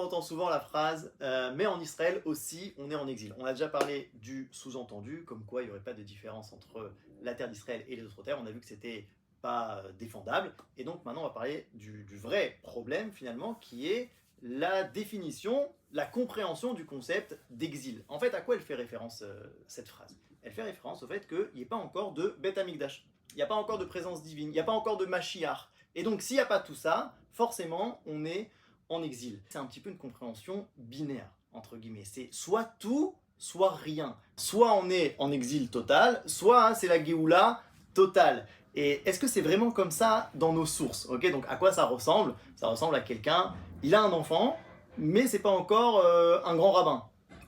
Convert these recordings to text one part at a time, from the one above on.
entend souvent la phrase mais en Israël aussi, on est en exil. On a déjà parlé du sous-entendu, comme quoi il n'y aurait pas de différence entre la terre d'Israël et les autres terres. On a vu que c'était pas défendable. Et donc maintenant, on va parler du vrai problème finalement, qui est la définition, la compréhension du concept d'exil. En fait, à quoi elle fait référence cette phrase? Elle fait référence au fait qu'il n'y ait pas encore de Beth Amikdash. Il n'y a pas encore de présence divine, il n'y a pas encore de Mashiach. Et donc, s'il n'y a pas tout ça, forcément, on est en exil. C'est un petit peu une compréhension binaire, entre guillemets. C'est soit tout, soit rien. Soit on est en exil total, soit c'est la Géoula totale. Et est-ce que c'est vraiment comme ça dans nos sources? Ok, donc à quoi ça ressemble? Ça ressemble à quelqu'un, il a un enfant, mais c'est pas encore un grand rabbin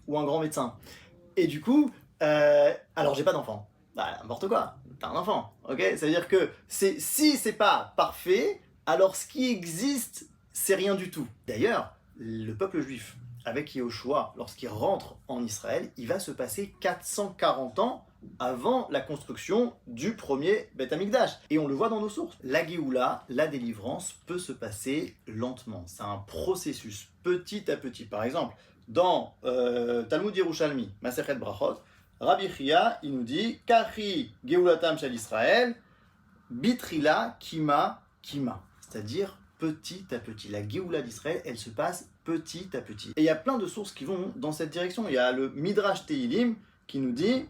ou un grand médecin. Et du coup, alors j'ai pas d'enfant. Bah, n'importe quoi, t'as un enfant, ok? C'est-à-dire que si c'est pas parfait, alors ce qui existe, c'est rien du tout. D'ailleurs, le peuple juif, avec Yehoshua, lorsqu'il rentre en Israël, il va se passer 440 ans avant la construction du premier Beth Amikdash. Et on le voit dans nos sources. La Géoula, la délivrance, peut se passer lentement. C'est un processus, petit à petit. Par exemple, dans Talmud Yerushalmi, Masechet Brachot, Rabbi Chia, il nous dit Kachi Geulatam Shel Israël, Bitrila Kima Kima. C'est-à-dire petit à petit. La Géoula d'Israël, elle se passe petit à petit. Et il y a plein de sources qui vont dans cette direction. Il y a le Midrash Tehilim qui nous dit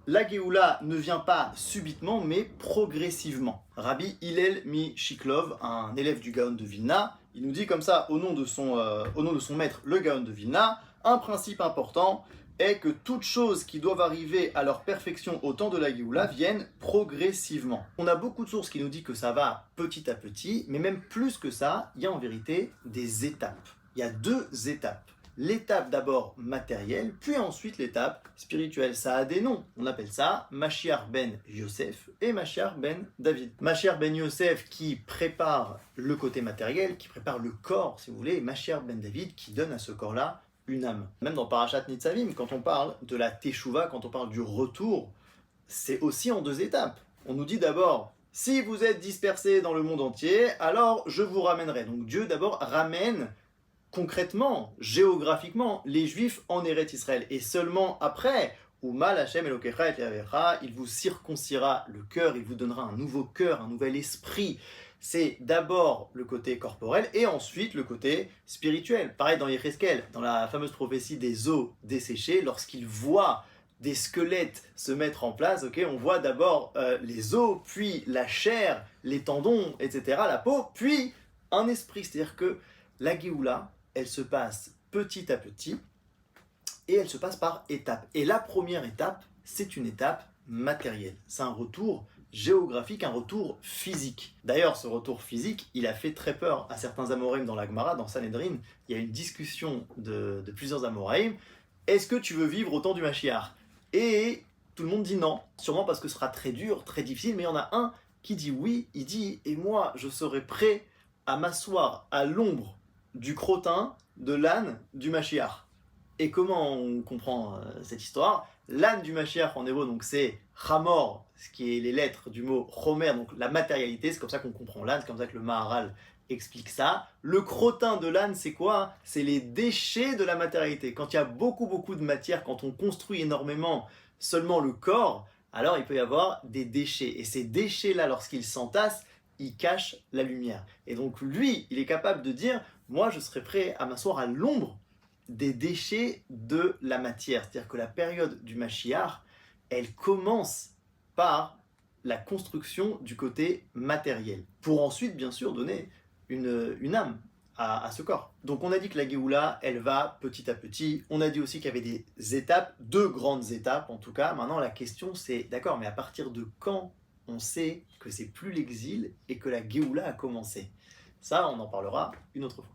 la Géoula ne vient pas subitement, mais progressivement. Rabbi Hillel Mi Shiklov, un élève du Gaon de Vilna, il nous dit comme ça, au nom de son maître, le Gaon de Vilna, un principe important est que toutes choses qui doivent arriver à leur perfection au temps de la Géoula viennent progressivement. On a beaucoup de sources qui nous disent que ça va petit à petit, mais même plus que ça, il y a en vérité des étapes. Il y a deux étapes. L'étape d'abord matérielle, puis ensuite l'étape spirituelle. Ça a des noms. On appelle ça Mashiach ben Yosef et Mashiach ben David. Mashiach ben Yosef qui prépare le côté matériel, qui prépare le corps, si vous voulez, et Mashiach ben David qui donne à ce corps-là une âme. Même dans Parashat Nitzavim, quand on parle de la Teshuvah, quand on parle du retour, c'est aussi en deux étapes. On nous dit d'abord, si vous êtes dispersés dans le monde entier, alors je vous ramènerai. Donc Dieu d'abord ramène concrètement, géographiquement, les Juifs en Eretz Israël. Et seulement après, Umal Hashem Elokecha et Yavecha, il vous circoncira le cœur, il vous donnera un nouveau cœur, un nouvel esprit. C'est d'abord le côté corporel et ensuite le côté spirituel. Pareil dans Yecheskel, dans la fameuse prophétie des os desséchés, lorsqu'il voit des squelettes se mettre en place, okay, on voit d'abord les os, puis la chair, les tendons, etc., la peau, puis un esprit. C'est-à-dire que la Géoula, elle se passe petit à petit et elle se passe par étapes. Et la première étape, c'est une étape matérielle. C'est un retour géographique, un retour physique. D'ailleurs, ce retour physique, il a fait très peur à certains Amoraïm dans la Gemara, dans Sanhedrin. Il y a une discussion de plusieurs Amoraïm. Est-ce que tu veux vivre au temps du Mashiach? Et tout le monde dit non, sûrement parce que ce sera très dur, très difficile, mais il y en a un qui dit oui, il dit « Et moi, je serai prêt à m'asseoir à l'ombre du crottin de l'âne du Mashiach. » Et comment on comprend cette histoire? L'âne du Mashiach en hébreu, donc c'est Hamor, ce qui est les lettres du mot Chomer, donc la matérialité, c'est comme ça qu'on comprend l'âne, c'est comme ça que le Maharal explique ça. Le crottin de l'âne, c'est quoi? C'est les déchets de la matérialité. Quand il y a beaucoup de matière, quand on construit énormément seulement le corps, alors il peut y avoir des déchets. Et ces déchets-là, lorsqu'ils s'entassent, il cache la lumière. Et donc lui, il est capable de dire, moi je serai prêt à m'asseoir à l'ombre des déchets de la matière. C'est-à-dire que la période du Mashiach, elle commence par la construction du côté matériel, pour ensuite bien sûr donner une âme à ce corps. Donc on a dit que la Géoula, elle va petit à petit. On a dit aussi qu'il y avait des étapes, deux grandes étapes en tout cas. Maintenant la question c'est, d'accord, mais à partir de quand on sait que c'est plus l'exil et que la Géoula a commencé? Ça, on en parlera une autre fois.